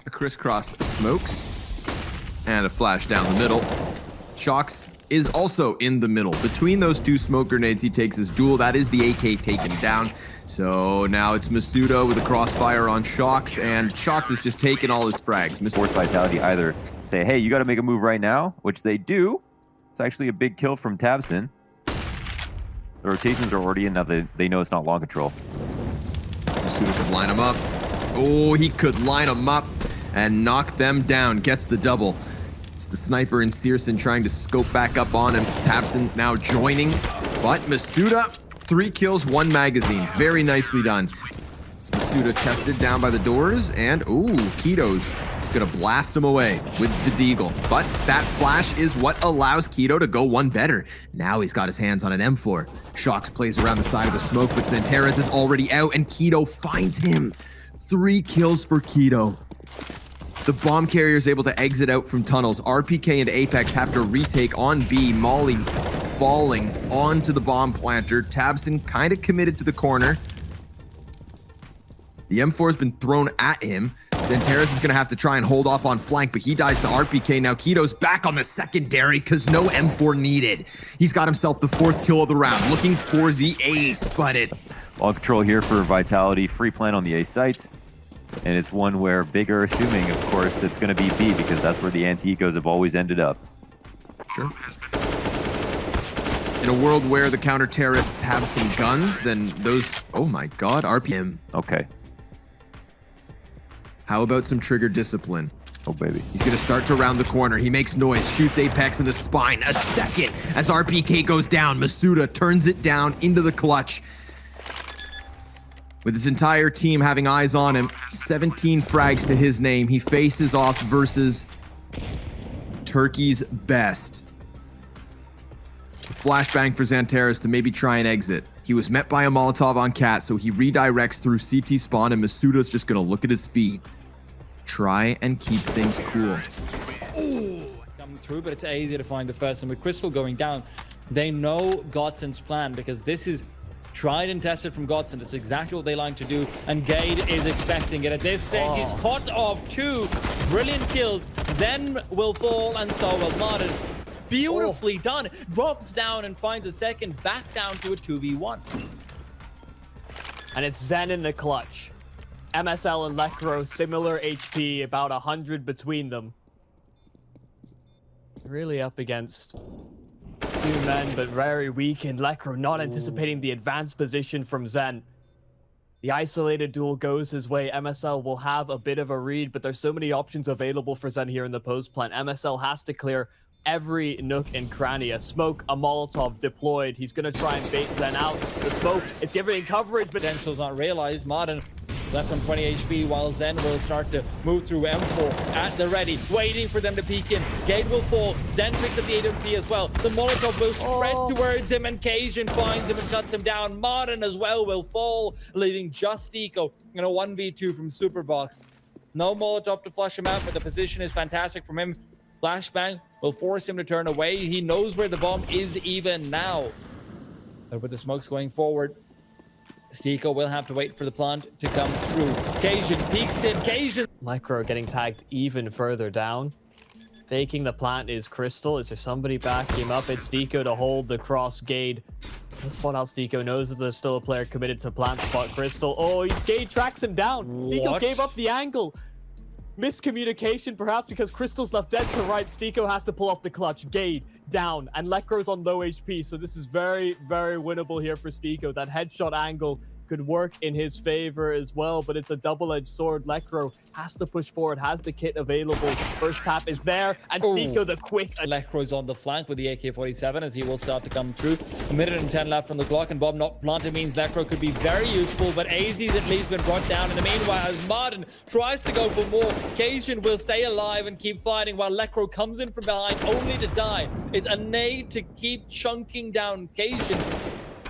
a crisscross smokes, and a flash down the middle. Shox is also in the middle. Between those two smoke grenades, he takes his duel. That is the AK taken down. So now it's Masuda with a crossfire on Shox, and Shox is just taking all his frags. Force Vitality either say, hey, you got to make a move right now, which they do. It's actually a big kill from Tabston. The rotations are already in now. They know it's not long control. Masuda could line him up. Oh, he could line him up and knock them down. Gets the double. It's the sniper and Searson trying to scope back up on him. Tabston now joining, but Masuda, 3 kills, 1 magazine. Very nicely done. Masuda tested down by the doors, and ooh, Keto's gonna blast him away with the deagle. But that flash is what allows Keto to go one better. Now he's got his hands on an M4. Shox plays around the side of the smoke, but Zanteres is already out, and Keto finds him. 3 kills for Keto. The bomb carrier is able to exit out from tunnels. RPK and Apex have to retake on B. Molly falling onto the bomb planter. Tabston kind of committed to the corner. The M4 has been thrown at him. Zanteres is going to have to try and hold off on flank, but he dies to RPK. Now Keto's back on the secondary because no M4 needed. He's got himself the 4th kill of the round, looking for the ace, but it... All control here for Vitality. Free plant on the A site. And it's one where Big are assuming, of course, it's going to be B because that's where the anti-ecos have always ended up. Sure. In a world where the counter-terrorists have some guns, then those... Oh my god, RPM. Okay. How about some trigger discipline? Oh, baby. He's going to start to round the corner. He makes noise, shoots Apex in the spine. A second as RPK goes down. Masuda turns it down into the clutch. With his entire team having eyes on him, 17 frags to his name. He faces off versus Turkey's best. A flashbang for Zanteres to maybe try and exit. He was met by a Molotov on Cat, so he redirects through CT spawn, and Masuda's just going to look at his feet. Try and keep things cool. Coming through, but it's easy to find the first. And with Crystal going down, they know Godson's plan because this is tried and tested from Godson. That's exactly what they like to do, and Gade is expecting it. At this stage, he's caught off 2 brilliant kills. Then will fall, and so will Martin. Beautifully done. Drops down and finds a second, back down to a 2v1. And it's Zen in the clutch. MSL and Lekro, similar HP, about 100 between them. Really up against 2 men, but very weak, and Lekro not anticipating the advanced position from Zen. The isolated duel goes his way. MSL will have a bit of a read, but there's so many options available for Zen here in the post plant. MSL has to clear every nook and cranny. A smoke, a Molotov deployed. He's going to try and bait Zen out. The smoke is giving coverage, but Potential's not realized. Martin left on 20 HP while Zen will start to move through M4 at the ready, waiting for them to peek in. Gate will fall. Zen picks up the AWP as well. The Molotov will spread towards him, and Cajun finds him and cuts him down. Martin as well will fall, leaving just Eco in a 1v2 from Superbox. No Molotov to flush him out, but the position is fantastic from him. Flashbang will force him to turn away. He knows where the bomb is even now. But with the smokes going forward, Stiko will have to wait for the plant to come through. Cajun peeks in. Cajun. Lekro getting tagged even further down. Faking the plant is Crystal. Is there somebody backing him up? It's Stiko to hold the cross Gade. This spot out Stiko knows that there's still a player committed to plant spot Crystal. Oh, Gade tracks him down. Stiko gave up the angle. Miscommunication perhaps because Crystal's left dead to right. Stiko has to pull off the clutch. Gade down, and Lekro's on low HP, so this is very, very winnable here for Stiko. That headshot angle could work in his favor as well, but it's a double-edged sword. Lekro has to push forward, has the kit available. First tap is there, and Stiko the quick. Lekro's on the flank with the AK-47 as he will start to come through. 1:10 left on the clock, and Bob not planted means Lekro could be very useful, but AZ's at least been brought down. In the meanwhile, as Martin tries to go for more, Cajun will stay alive and keep fighting while Lekro comes in from behind only to die. It's a nade to keep chunking down Cajun.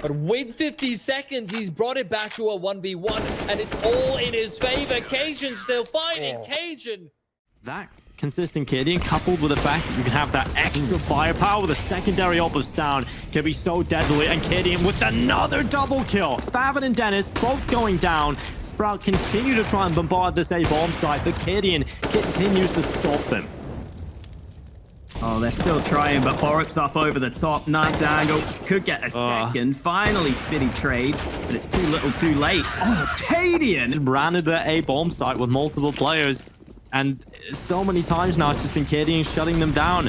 But with 50 seconds, he's brought it back to a 1v1, and it's all in his favor. Cajun still fighting. Cajun. That consistent kitting, coupled with the fact that you can have that extra firepower with a secondary opus down, can be so deadly. And Kitty with another double kill. Favin and Dennis both going down. Sprout continue to try and bombard this A-bomb site, but Kadian continues to stop them. Oh, they're still trying, but Horrocks up over the top. Nice angle. Could get a second. Finally, Spitty trades, but it's too little too late. Oh, Kadian! Ran into the A-bomb site with multiple players, and so many times now it's just been Kadian shutting them down.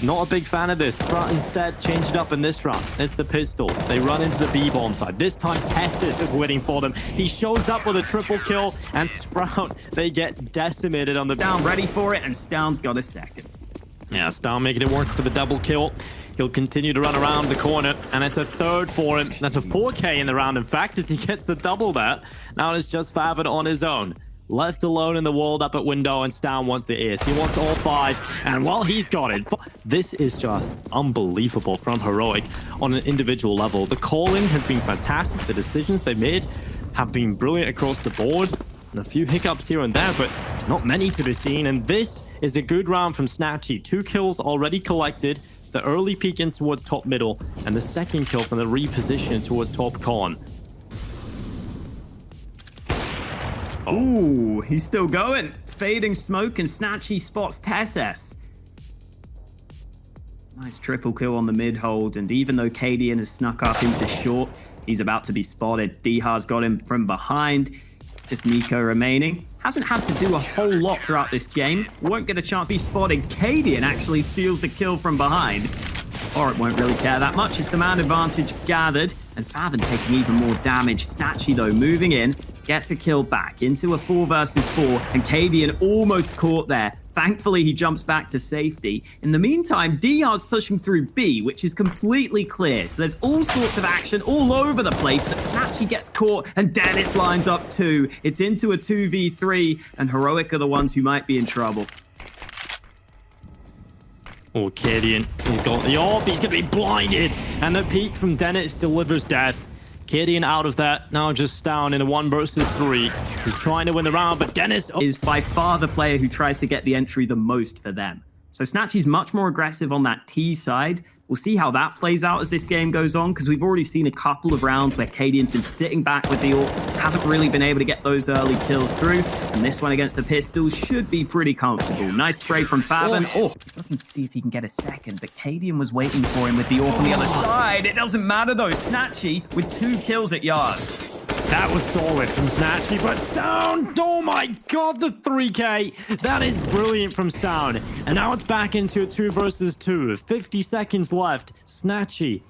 Not a big fan of this. Sprout instead changed it up in this round. It's the pistol. They run into the B-bomb side. This time, Testis is waiting for them. He shows up with a triple kill, and Sprout, they get decimated on the Down ready for it, and Stown's got a second. Yeah, Stown making it work for the double kill. He'll continue to run around the corner, and it's a third for him. That's a 4K in the round, in fact, as he gets the double there. Now it's just Favin on his own. Left alone in the world up at window, and Stown wants the ace. He wants all 5, and well, he's got it. This is just unbelievable from Heroic on an individual level. The calling has been fantastic. The decisions they made have been brilliant across the board. And a few hiccups here and there, but not many to be seen. And this is a good round from Snatchy. 2 kills already collected. The early peek in towards top middle, and the second kill from the reposition towards top con. Ooh, he's still going. Fading smoke, and Snatchy spots Tesses. Nice triple kill on the mid hold, and even though Kadian has snuck up into short, he's about to be spotted. Diha's got him from behind. Just Nico remaining. Hasn't had to do a whole lot throughout this game. Won't get a chance to be spotted. Kadian actually steals the kill from behind. Oric won't really care that much. It's the man advantage gathered, and Favin taking even more damage. Snatchy, though, moving in, gets a kill back into a 4 versus 4, and Kadian almost caught there. Thankfully, he jumps back to safety. In the meantime, Diha's pushing through B, which is completely clear. So there's all sorts of action all over the place, but Snatchy gets caught, and Dennis lines up too. It's into a 2v3, and Heroic are the ones who might be in trouble. Oh, Kadian, he's got the AWP, he's going to be blinded. And the peek from Dennis delivers death. Kadian out of that, now just down in a 1 versus 3. He's trying to win the round, but Dennis is by far the player who tries to get the entry the most for them. So Snatchy's much more aggressive on that T side. We'll see how that plays out as this game goes on, because we've already seen a couple of rounds where Kadian's been sitting back with the AWP, hasn't really been able to get those early kills through, and this one against the pistols should be pretty comfortable. Nice spray from Favin. Oh, he's looking to see if he can get a second, but Kadian was waiting for him with the AWP on the other side. It doesn't matter though. Snatchy with 2 kills at yard. That was solid from Snatchy, but Stown, oh my god, the 3K. That is brilliant from Stown. And now it's back into a 2 versus 2. 50 seconds left. Snatchy,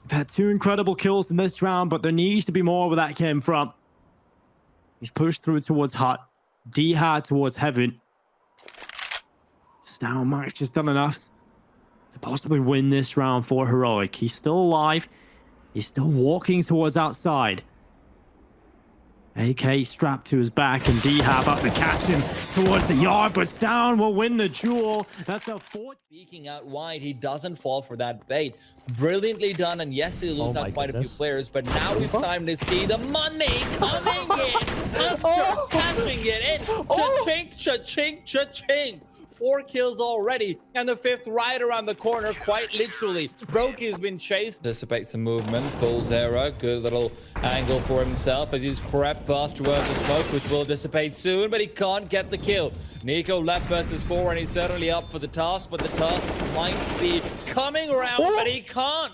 they've had 2 incredible kills in this round, but there needs to be more where that came from. He's pushed through towards Hut. D-Hard towards Heaven. Stown might have just done enough to possibly win this round for Heroic. He's still alive. He's still walking towards outside. AK strapped to his back, and D-Hab up to catch him towards the yard, but Stown will win the duel. That's a 4. Speaking out wide, he doesn't fall for that bait. Brilliantly done, and yes, he loses out quite a few players, but now it's time to see the money coming in. After catching it in. Cha-chink, cha-chink, cha-chink. 4 kills already, and the 5th right around the corner, quite literally. Brokey has been chased. Dissipate some movements. COLDZERA, good little angle for himself as he's crept past towards the smoke, which will dissipate soon, but he can't get the kill. Nico left versus 4, and he's certainly up for the task, but the task might be coming around, but he can't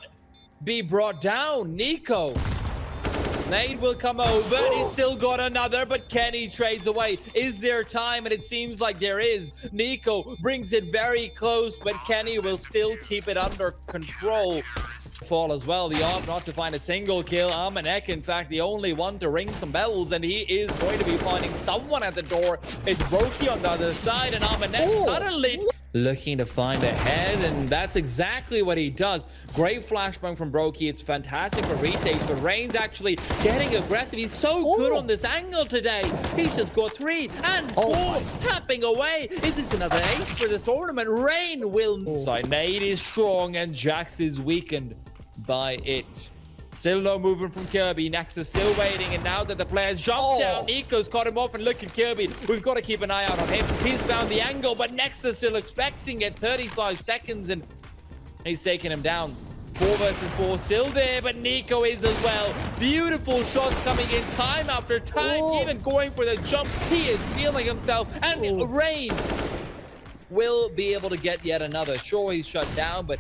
be brought down. Nico. Nade will come over, and he's still got another, but Kenny trades away. Is there time? And it seems like there is. Nico brings it very close, but Kenny will still keep it under control. Fall as well. The AWP not to find a single kill. Amanek, in fact, the only one to ring some bells, and he is going to be finding someone at the door. It's Brokey on the other side, and Amanek suddenly looking to find a head, and that's exactly what he does. Great flashbang from Brokey. It's fantastic for retakes, but Rain's actually getting aggressive. He's so good on this angle today. He's just got 3 and 4, tapping away. Is this another ace for the tournament? Rain will. Side Nade is strong, and Jax is weakened by it. Still no movement from Kirby. Nexus still waiting, and now that the players jumped down, Nico's caught him off, and look at Kirby. We've got to keep an eye out on him. He's found the angle, but Nexus still expecting it. 35 seconds, and he's taking him down. 4 versus 4 still there, but Nico is as well. Beautiful shots coming in time after time, even going for the jump. He is feeling himself, and Rain will be able to get yet another. Sure, he's shut down, but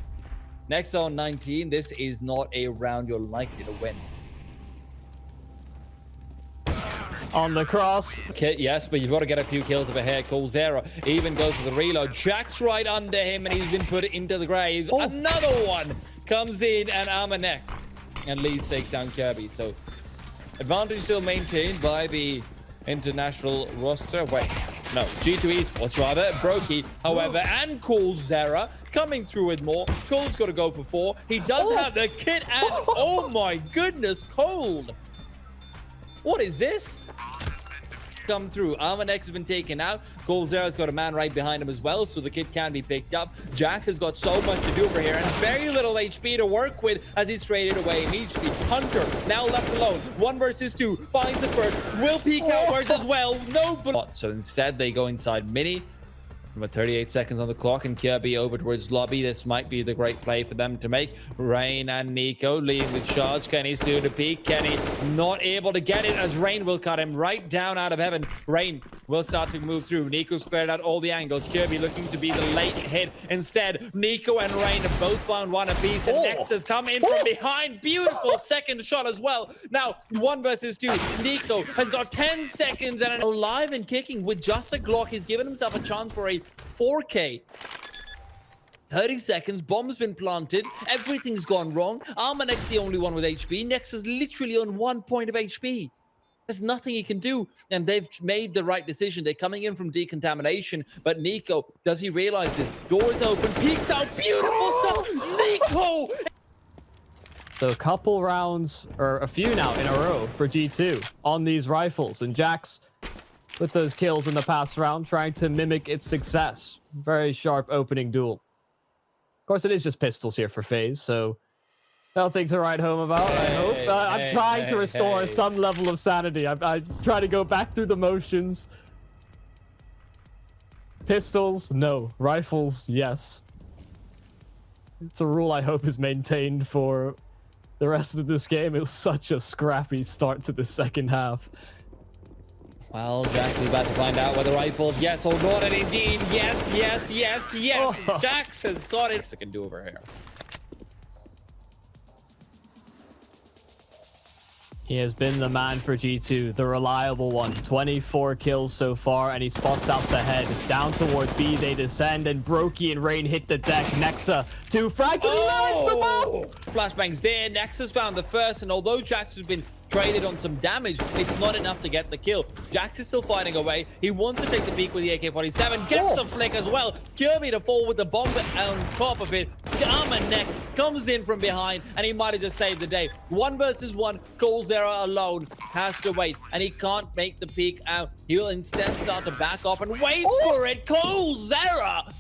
next on 19, this is not a round you're likely to win. On the cross. Okay, yes, but you've got to get a few kills over here. COLDZERA even goes for the reload. Jack's right under him, and he's been put into the grave. Another one comes in, and Alearts and Leeds takes down Kirby. So advantage still maintained by the international roster. Wait, no, G2 Esports rather. Brokey, however, and COLDZERA coming through with more. Cole's got to go for 4. He does have the kit, and oh my goodness, Cold. What is this? Come through. Alearts has been taken out. COLDZERA's got a man right behind him as well, so the kid can be picked up. Jax has got so much to do over here and very little HP to work with as he's traded away immediately. Hunter now left alone. 1 versus 2. Finds the first. Will peek outwards as well. No. So instead, they go inside Mini. About 38 seconds on the clock, and Kirby over towards lobby. This might be the great play for them to make. Rain and Nico leading the charge. Kenny soon to peek. Kenny not able to get it as Rain will cut him right down out of heaven. Rain will start to move through. Nico's cleared out all the angles. Kirby looking to be the late hit. Instead, Nico and Rain have both found 1 apiece, and Nex has come in from behind. Beautiful second shot as well. Now, 1 versus 2. Nico has got 10 seconds and alive and kicking with just a Glock. He's given himself a chance for a 4K. 30 seconds, bomb's been planted, everything's gone wrong. Alearts the only one with HP. Nex is literally on 1 point of HP. There's nothing he can do, and they've made the right decision. They're coming in from decontamination, but Nico, does he realize his door is open, peeks out, beautiful stuff, Nico! So a couple rounds, or a few now in a row for G2 on these rifles, and Jax with those kills in the past round, trying to mimic its success. Very sharp opening duel. Of course, it is just pistols here for FaZe, so nothing to write home about, I hope. I'm trying to restore some level of sanity. I try to go back through the motions. Pistols, no. Rifles, yes. It's a rule I hope is maintained for the rest of this game. It was such a scrappy start to the second half. Well, Jax is about to find out whether rifles, yes or not, and indeed, yes, yes, yes, yes. Oh. Jax has got it. I can do over here. He has been the man for G2, the reliable one. 24 kills so far, and he spots out the head. Down towards B, they descend, and Brokey and Rain hit the deck. Nexa, 2 frags, and he lines them up! Flashbangs there. Nexus found the first, and although Jax has been traded on some damage, it's not enough to get the kill. Jax is still fighting away. He wants to take the peek with the AK-47. Gets the flick as well. Kirby to fall with the bomb on top of it. Alearts comes in from behind, and he might have just saved the day. 1 versus 1. COLDZERA alone has to wait, and he can't make the peek out. He'll instead start to back off and wait for it. COLDZERA